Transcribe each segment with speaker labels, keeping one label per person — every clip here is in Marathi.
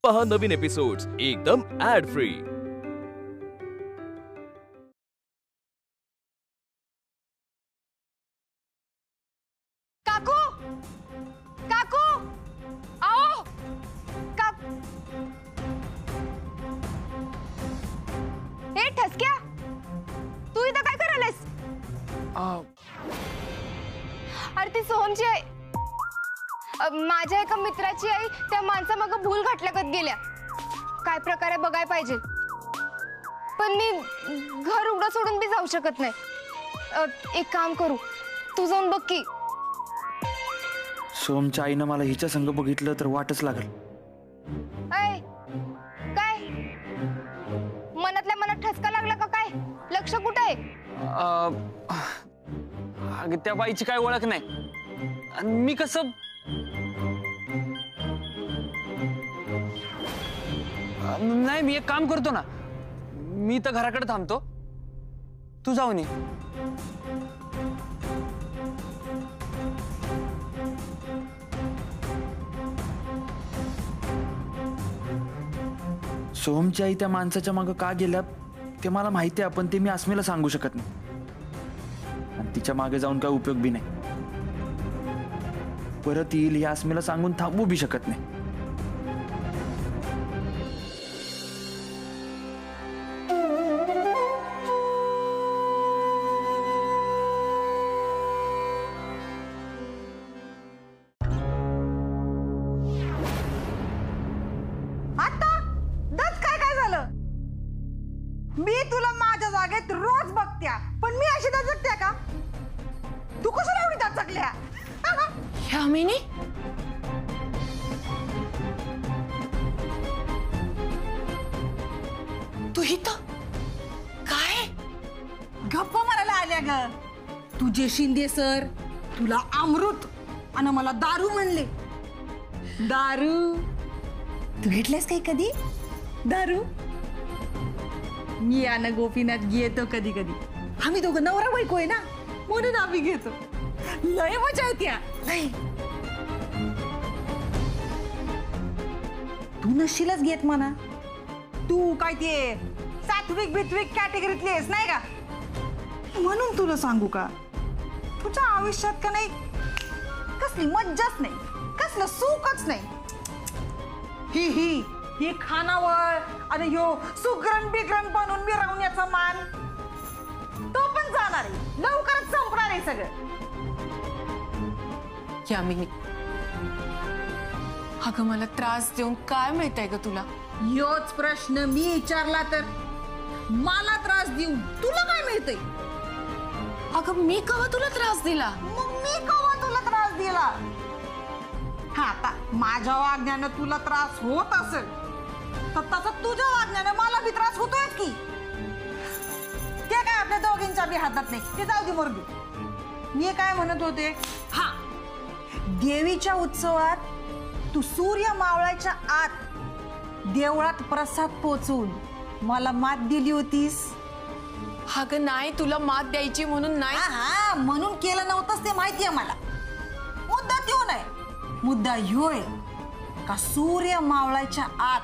Speaker 1: पहा नवीन एपिसोड्स एकदम ऍड फ्री।
Speaker 2: काकू, काकू, आओ, ए ठसक्या, तू इथं काय करायलास? अरे ती सोहमची आई, माझ्या एका मित्राची आई त्या माणसामागं भूल घातल्यागत गेल्या। काय प्रकार आहे बघाय पाहिजे, पण मी घर उघडं सोडून बी जाऊ शकत नाही। एक काम करू, तू जाऊन बघ की।
Speaker 3: सोमच्या आईनं मला हिच्या संग बघितलं तर वाटच लागल।
Speaker 2: काय मनातल्या मनात ठसका लागला का काय? लक्ष कुठे आहे?
Speaker 4: अगं त्या बाईची काय ओळख नाही, आणि मी कसं नाही, मी एक काम करतो ना, मी तर घराकडे थांबतो, तू जाऊन ये।
Speaker 3: सोमची आई त्या माणसाच्या मागं का गेल्या ते मला माहिती आहे, पण ते मी अस्मीला सांगू शकत नाही, आणि तिच्या मागे जाऊन काय उपयोग बी नाही। परत येईल हे अस्मीला सांगून थांबू बी शकत नाही।
Speaker 5: मी तुला माझ्या जागेत रोज बघत्या, पण मी अशी दचकत्या का? तू कशाला एवढी दचकल्या?
Speaker 2: यामिनी, तू इथं काय?
Speaker 5: गप्प मारायला आल्या ग? तुझे शिंदे सर तुला अमृत आणि मला दारू म्हणले। दारू तू घेतलेस काही कधी दारू? मी आणि गोपीनाथ घेतो कधी कधी, आम्ही दोघं नवरा बायको आहे ना, म्हणून आम्ही घेतो। लय मजा येते लय। तू नशीलच घेत म्हणा, तू काय ते सात्विक बित्विक कॅटेगरीतली आहेस नाही का? म्हणून तुला सांगू का, तुझ्या आयुष्यात का नाही कसली मज्जाच नाही, कसलं सुखच नाही। ही खानावळ आणि ह्यो सुग्रण बिग्रण बनून मिरवण्याचा मान तो पण जाणार आहे, लवकरच संपणार आहे सगळं।
Speaker 2: यामिनी, अगं मला त्रास देऊन काय मिळतंय ग तुला?
Speaker 5: योच प्रश्न मी विचारला तर मला त्रास देऊन तुला काय मिळतंय?
Speaker 2: अगं मी कवा तुला त्रास दिला?
Speaker 5: मग मी कवा तुला त्रास दिला? हा, आता माझ्या वागण्यानं तुला त्रास होत असेल तर तसं तुझ्या वागण्यानं मला बी त्रास होतोय की। ते काय आपल्या दोघींच्या बी हातात नाही, ते जाऊ दे मर्दी। मी काय म्हणत होते, हा, देवीच्या उत्सवात तू सूर्य मावळाच्या आत देवळात प्रसाद पोचवून मला मात दिली होतीस।
Speaker 2: अगं नाही, तुला मात द्यायची म्हणून नाही।
Speaker 5: हा, म्हणून केलं नव्हतंच ते माहितीये मला। मुद्दा त्यो नाही, मुद्दा ह्यो आहे का सूर्य मावळाच्या आत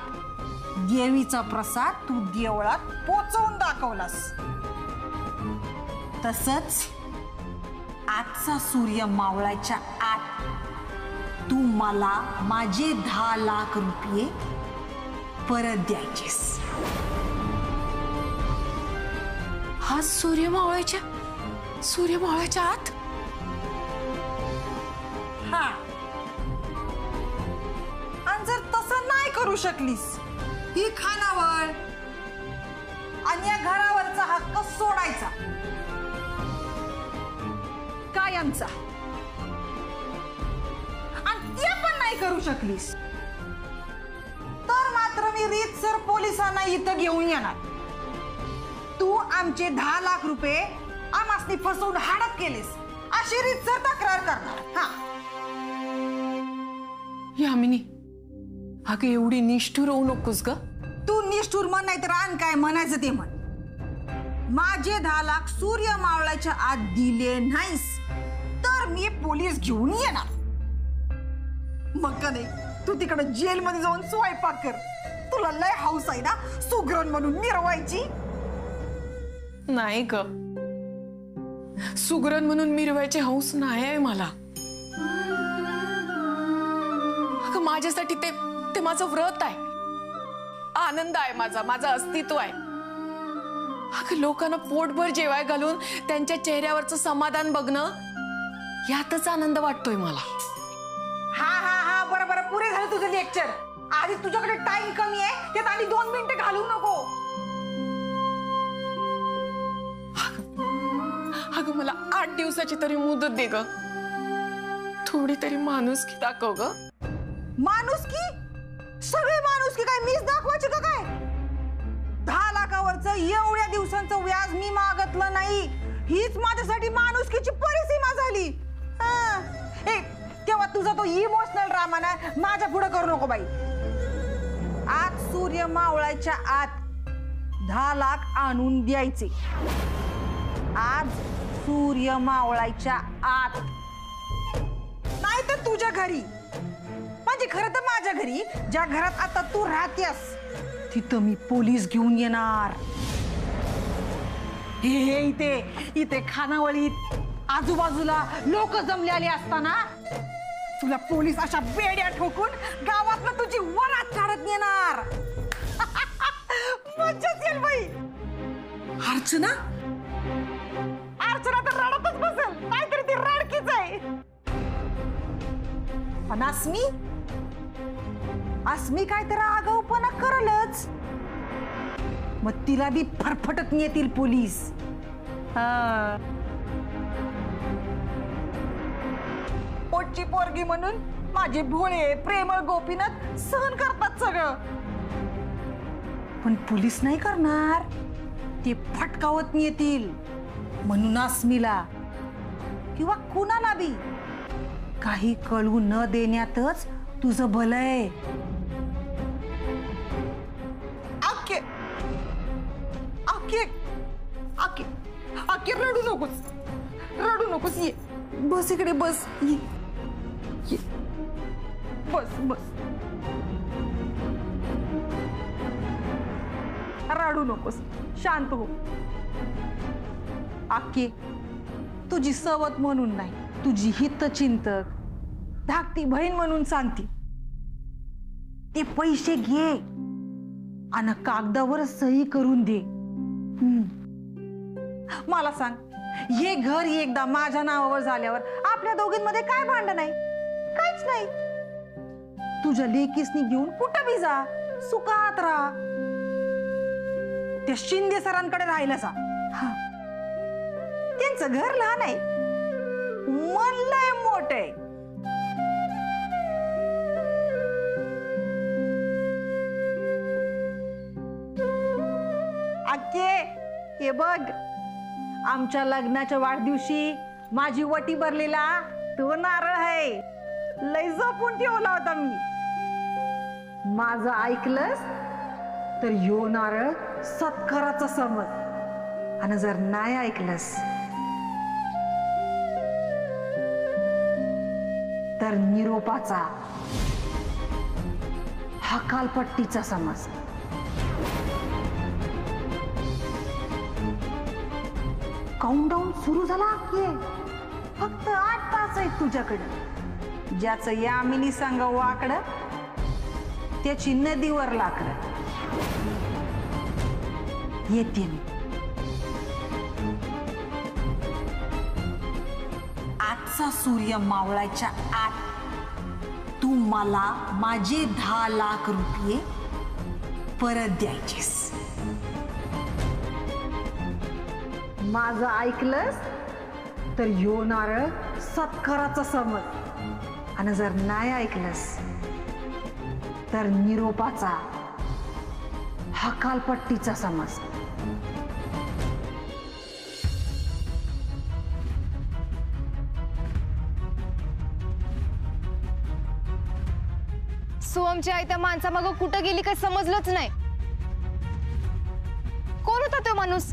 Speaker 5: देवीचा प्रसाद तू देवळात पोचवून दाखवलास। तसंच आजचा सूर्य मावळाच्या आत तू मला माझे 10 लाख रुपये परत द्यायचेस।
Speaker 2: हा सूर्य मावळाच्या आत?
Speaker 5: हा, आणि जर तसं नाही करू शकलीस, ही खानावळ आणि या घरावरचा हक्क सोडायचा कायमचा, आणि ते पण नाही करू शकलीस तर मात्र मी रीतसर पोलिसांना इथं घेऊन येणार। तू आमचे 10 लाख रुपये आमासनी फसवून हडप केलेस अशी रीतसर तक्रार करणार। हा
Speaker 2: यामिनी, अगं एवढी निष्ठुर होऊ नकोस ग।
Speaker 5: तू निष्ठुर म्हण नाही तर आण काय म्हणायचं ते म्हण। माझे 10 लाख सूर्य मावळाच्या आत दिले नाहीस तर मी पोलीस घेऊन येणार। मग का नाही तू तिकडे जेलमध्ये जाऊन स्वयंपाक कर. तुला लय हौस आहे ना सुगरण म्हणून मिरवायची.
Speaker 6: नाही ग, सुगरण म्हणून मिरवायचे हौस नाही आहे मला. अगं माझ्यासाठी ते माझं व्रत आहे, आनंद आहे माझा, माझं अस्तित्व आहे. अगं लोकांना पोटभर जेवाय घालून त्यांच्या चेहऱ्यावरचं समाधान बघणं, यातच आनंद वाटतोय मला.
Speaker 5: हा हा हा बरं बरं, पुरे झालं तुझं लेक्चर. आधी तुझ्याकडे टाइम कमी आहे, त्यात आणि 2 मिनिटं घालवू नको.
Speaker 6: अगं मला 8 दिवसाची तरी मुदत दे ग, थोडी तरी माणुसकी दाखव ग.
Speaker 5: माणुसकी? सगळे माणुसकी काय मीच दाखवायची का काय? 10 लाखावरचं एवढ्या दिवसांचं व्याज मी मागतलं नाही. हीच माझ्यासाठी माणुसकीची परिसीमा झाली. तेव्हा तुझा तो इमोशनल ड्रामा ना माझ्या पुढे करू नको बाई. आज सूर्य मावळायच्या आत 10 लाख आणून द्यायचे. आज सूर्य मावळायच्या आत, नाही तर तुझ्या घरी. म्हणजे खरं तर माझ्या घरी, ज्या घरात आता तू राहतेस तिथं मी पोलीस घेऊन येणार. हे इथे खानावळीत आजूबाजूला लोक जमलेली असताना तुला पोलीस अशा बेड्या ठोकून गावातनं तुझी वरात काढत येणार. मज्जाच येईल बाई. अर्चना तर रडतच बसेल, नाहीतरी ती रडकीच आहे. पण अस्मी काय तर आगाऊपणा करलच, मग तिला बी फरफटत येतील पोलीस. पोटची पोरगी म्हणून माझे भोळे प्रेमळ गोपीनाथ सहन करतात सगळं, पण पोलीस नाही करणार. ते फटकावत येतील. म्हणून अस्मीला किंवा कुणाला बी काही कळू न देण्यातच तुझं भलंय. आके रडू नकोस. ये बस इकडे बस. ये बस. रडू नकोस, शांत हो. आके तुझी सवत म्हणून नाही, तुझी हितचिंतक धाकटी बहीण म्हणून सांगते. ते पैसे घे आणि कागदावर सही करून दे. मला सांग, हे घर एकदा माझ्या नावावर झाल्यावर आपल्या दोघींमध्ये काय भांडण आहे? काहीच नाही. तुझ्या लेकीसनी घेऊन कुठं बी जा, सुखात राहा. त्या शिंदे सरांकडे राहायला जा. त्यांचं घर लहान आहे, मन लय मोठं आहे. आके हे बघ, आमच्या लग्नाच्या वाढदिवशी माझी वटी भरलेला तो नारळ आहे, लय जपून ठेवला होता मी. माझं ऐकलंस तर यो नारळ सत्काराचा समज, आणि जर नाही ऐकलंस तर निरोपाचा, हकालपट्टीचा समज. काउंटडाऊन सुरू झाला की फक्त 8 तास आहेत तुझ्याकडे. ज्याचं यामिनी सांग वाकड, त्याची नदीवर लाकड. येते मी. आजचा सूर्य मावळायच्या आत तू मला माझे 10 लाख रुपये परत द्यायचेस. माझं ऐकलंस तर यो नारळ सत्काराचा समज, आणि जर नाही ऐकलंस तर निरोपाचा, हकालपट्टीचा समज.
Speaker 2: सोहमची आई त्या माणसामागं कुठं गेली काही समजलंच नाही. कोण होता तो माणूस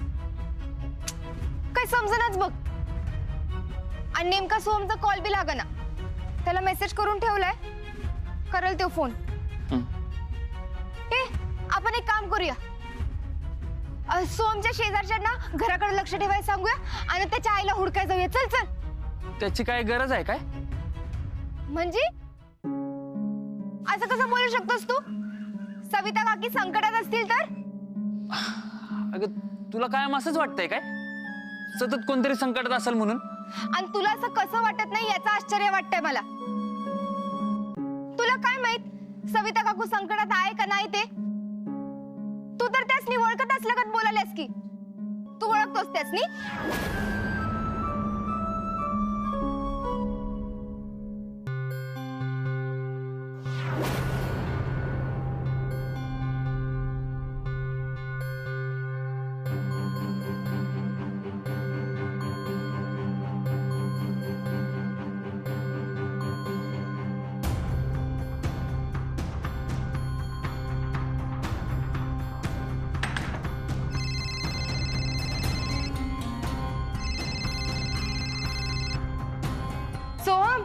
Speaker 2: काही समजनाच बघ. आणि नेमका सोहमचा कॉल बी लागना. त्याला मेसेज करून ठेवलाय, करेल तो फोन. आपण एक काम करूया. सोमच्या शेजारच्यांना घराकडे लक्ष ठेवायला सांगूया आणि त्याच्या आईला हुडकाय जाऊया. चल चल.
Speaker 4: त्याची काय गरज आहे काय?
Speaker 2: म्हणजे असं कसं बोलू शकतोस तू? सविता काकी संकटात असतील तर?
Speaker 4: अगं तुला काय असंच वाटतंय काय? सतत कोणतरी संकटात असेल म्हणून?
Speaker 2: आणि तुला असं कसं वाटत नाही याचं आश्चर्य वाटतंय मला. तुला काय माहित सविता काकू संकटात आहे का नाही ते? तू तर त्यासनी ओळखत असल्यागत बोलायलास की. तू ओळखतोस त्यासनी? सोहम,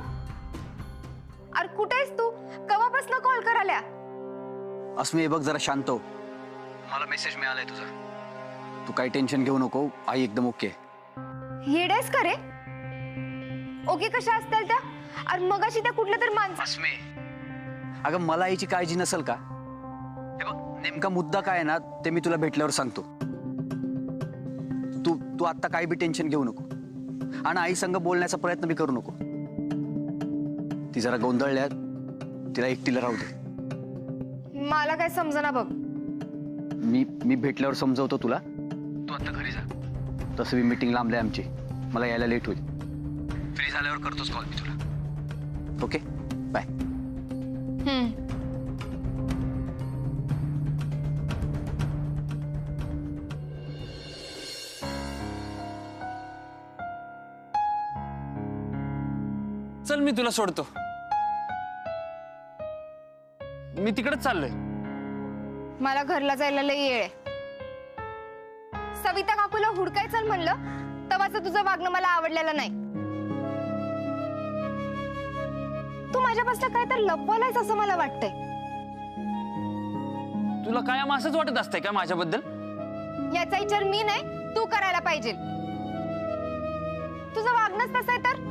Speaker 2: अरे कुठे आहेस तू? कवापासून कॉल करायला?
Speaker 7: अस्मी, बघ जरा शांत हो. मला मेसेज मिळालाय तुझा. तू काही टेन्शन घेऊ नको, आई एकदम ओके.
Speaker 2: येडेस का रे? ओके कशा असतील त्या? अरे मगाशी त्या कुठल्या तर माणसं.
Speaker 7: अस्मी, अगं मला आईची काळजी नसेल का? हे बघ, नेमका मुद्दा काय आहे ना ते मी तुला भेटल्यावर सांगतो. तू तू आता काही बी टेन्शन घेऊ नको आणि आई संग बोलण्याचा प्रयत्न बी करू नको. ती जरा गोंधळल्या, तिला एकटीला राहू दे.
Speaker 2: मला काय समजना बघ.
Speaker 7: मी भेटल्यावर समजवतो तुला. तू आता घरी जा. तसं मी मीटिंग लांबली आमची, मला यायला लेट होईल. फ्री झाल्यावर करतोच कॉल मी तुला. Okay, bye.
Speaker 4: चल मी तुला सोडतो. मी तिकडेच चाललोय.
Speaker 2: मला घरला जायला लई येळ आहे. सविता काकूला हुडकायचं म्हणलं तेव्हाचं तुझं वागणं मला आवडलेलं नाही. तू माझ्यापासून काय तर लपवलायस असं मला वाटतंय.
Speaker 4: तुला कायम असंच वाटत असतंय का माझ्याबद्दल?
Speaker 2: याचा विचार मी नाही तू करायला पाहिजे. तुझं वागणंच तसं आहे तर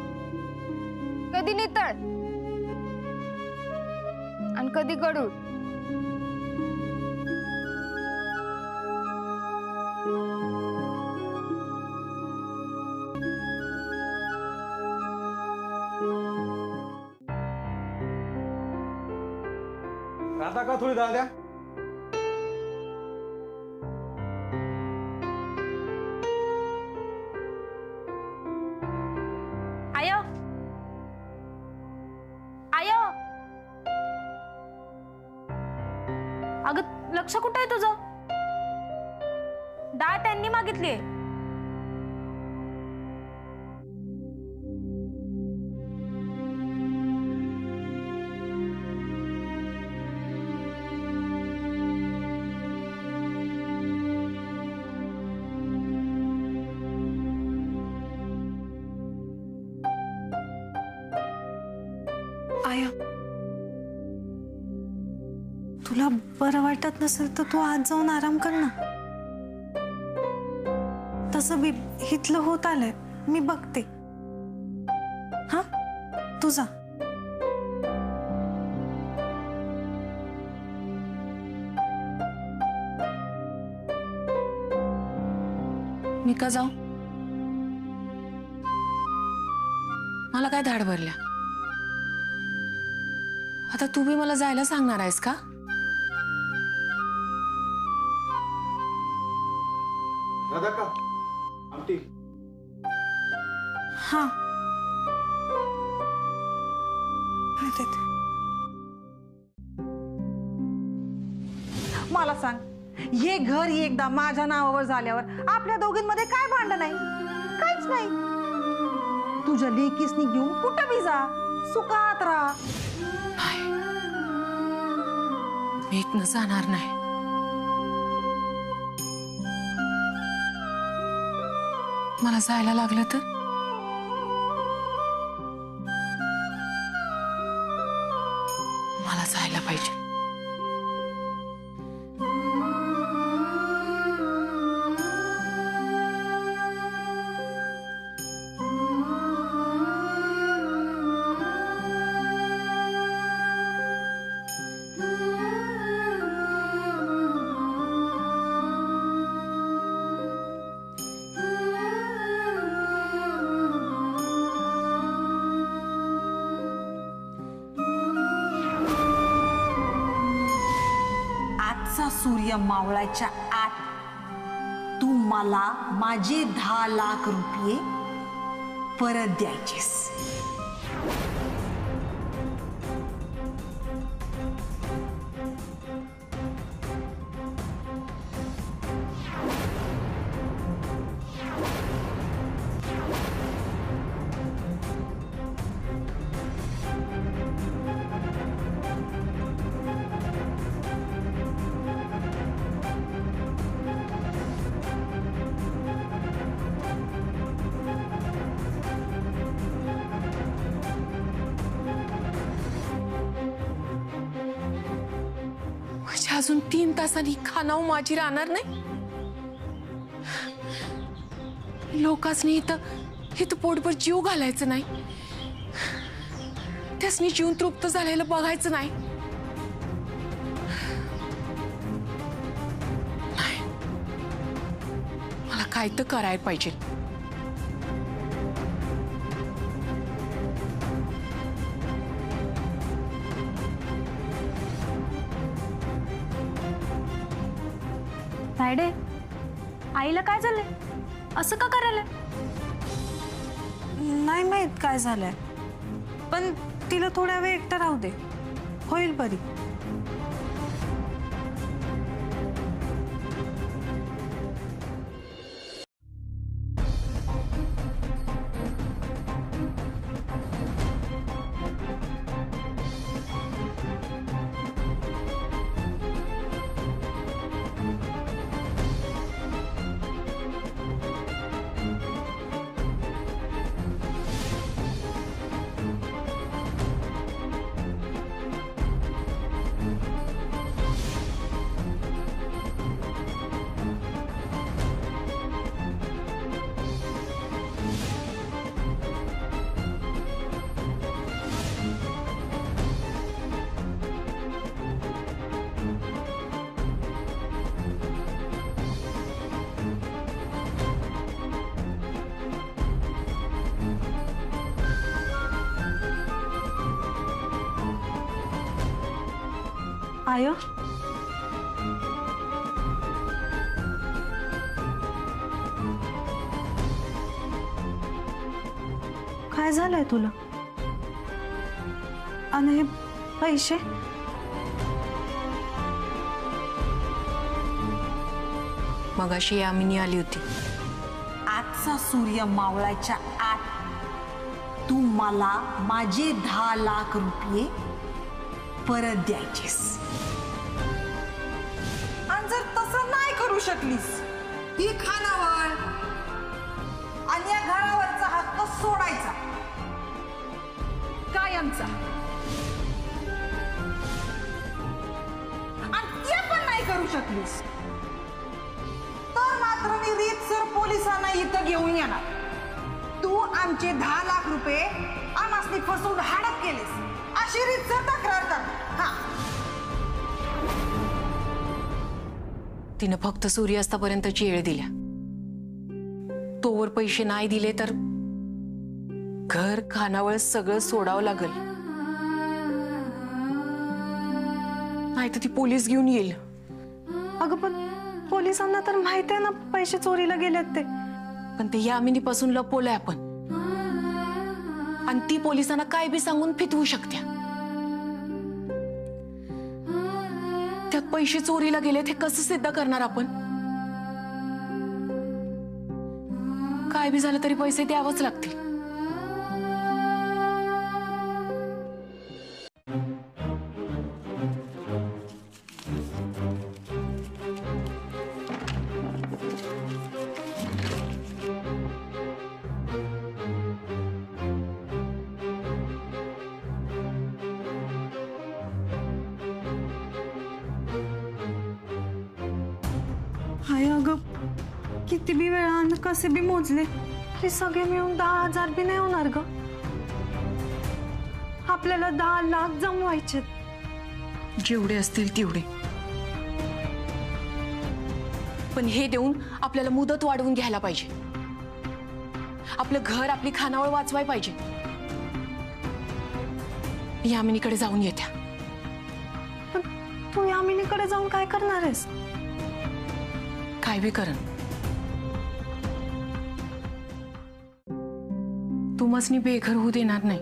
Speaker 2: कधी नितळ आणि कधी गडूळ.
Speaker 8: राधा का थोडी डाळ द्या.
Speaker 9: आयो आयो, अगं लक्ष कुठं आहे तुझं? डाळ त्यांनी मागितलीये.
Speaker 10: आया, तुला बरं वाटत नसेल तर तू आज जाऊन आराम कर ना. तसं बी इथलं होत आलंय, मी बघते. हा, तू जा.
Speaker 6: मी का जाऊ? मला काय धाड भरल्या? आता तू बी मला जायला सांगणार आहेस का?
Speaker 8: राधा का आमटी.
Speaker 10: हा, देते.
Speaker 5: मला सांग, हे घर एकदा माझ्या नावावर झाल्यावर आपल्या दोघींमध्ये काय भांडण आहे? काहीच नाही. तुझ्या लेकीसनी घेऊन कुठं बी जा, सुखात राहा.
Speaker 6: मी इथनं जाणार नाही. मला जायला लागलं तर मला
Speaker 5: आजचा सूर्य मावळायच्या आत तू मला माझे 10 लाख रुपये परत द्यायचेस.
Speaker 6: म्हणजे अजून 3 तासांनी खानावं माझी राहणार नाही. लोकांनी इथं पोटभर जीव घालायचं नाही, त्यासनी जीवन तृप्त झालेलं बघायचं नाही. नाही, मला काय तर करायला पाहिजे.
Speaker 9: तायडे, आईला काय झालंय? असं का करायला?
Speaker 10: नाही माहित काय झालंय, पण तिला थोड्या वेळ एकटं राहू दे, होईल बरी. आयो, काय झालंय तुला? आणि हे पैसे?
Speaker 6: मगाशी यामिनी आली होती.
Speaker 5: आजचा सूर्य मावळायच्या आत तू मला माझे 10 लाख रुपये परत द्यायचेस. आणि जर तसं नाही करू शकलीस, ही खानावळ आणि या घरावरचा हक्क सोडायचा कायमचा. आणि ते पण नाही करू शकलीस तर मात्र मी रीतसर पोलिसांना इथं घेऊन येणार. तू आमचे 10 लाख रुपये आम्हासनी फसवून हडप केलेस अशी रीतसर तक्रार कर. हा,
Speaker 6: तिनं फक्त सूर्यास्तापर्यंतची वेळ दिल्या. तोवर पैसे नाही दिले तर घर खानावळ सगळं सोडावं लागल, नाही तर ती पोलीस घेऊन येईल.
Speaker 10: अगं पण पोलिसांना तर माहिती आहे ना पैसे चोरीला गेलेत ते.
Speaker 6: पण ते यामिनीपासून लपवलंय आपण, आणि ती पोलिसांना काय बी सांगून फितवू शकत्या. त्यात पैसे चोरीला गेलेत हे कसं सिद्ध करणार आपण? काय बी झालं तरी पैसे द्यावंच लागतील.
Speaker 10: हाय अगं, किती बी वेळानं कसे बी मोजले तरी सगळे मिळून 10,000 बी नाही होणार ग. आपल्याला 10 लाख जमवायचे.
Speaker 6: जेवढे असतील तेवढे, पण हे देऊन आपल्याला मुदत वाढवून घ्यायला पाहिजे. आपलं घर, आपली खानावळ वाचवाय पाहिजे. यामिनीकडे जाऊन येत्या.
Speaker 10: तू यामिनीकडे जाऊन काय करणार आहेस?
Speaker 6: काय बी करण. तू मसनी बेघर होऊ देणार नाही.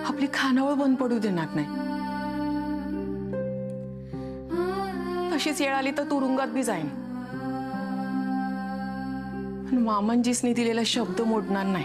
Speaker 6: आपली खानावळ बंद पडू देणार नाही. तशीच येळ आली तर तुरुंगात बी जाईन. पण मामनजीसनी दिलेला शब्द मोडणार नाही.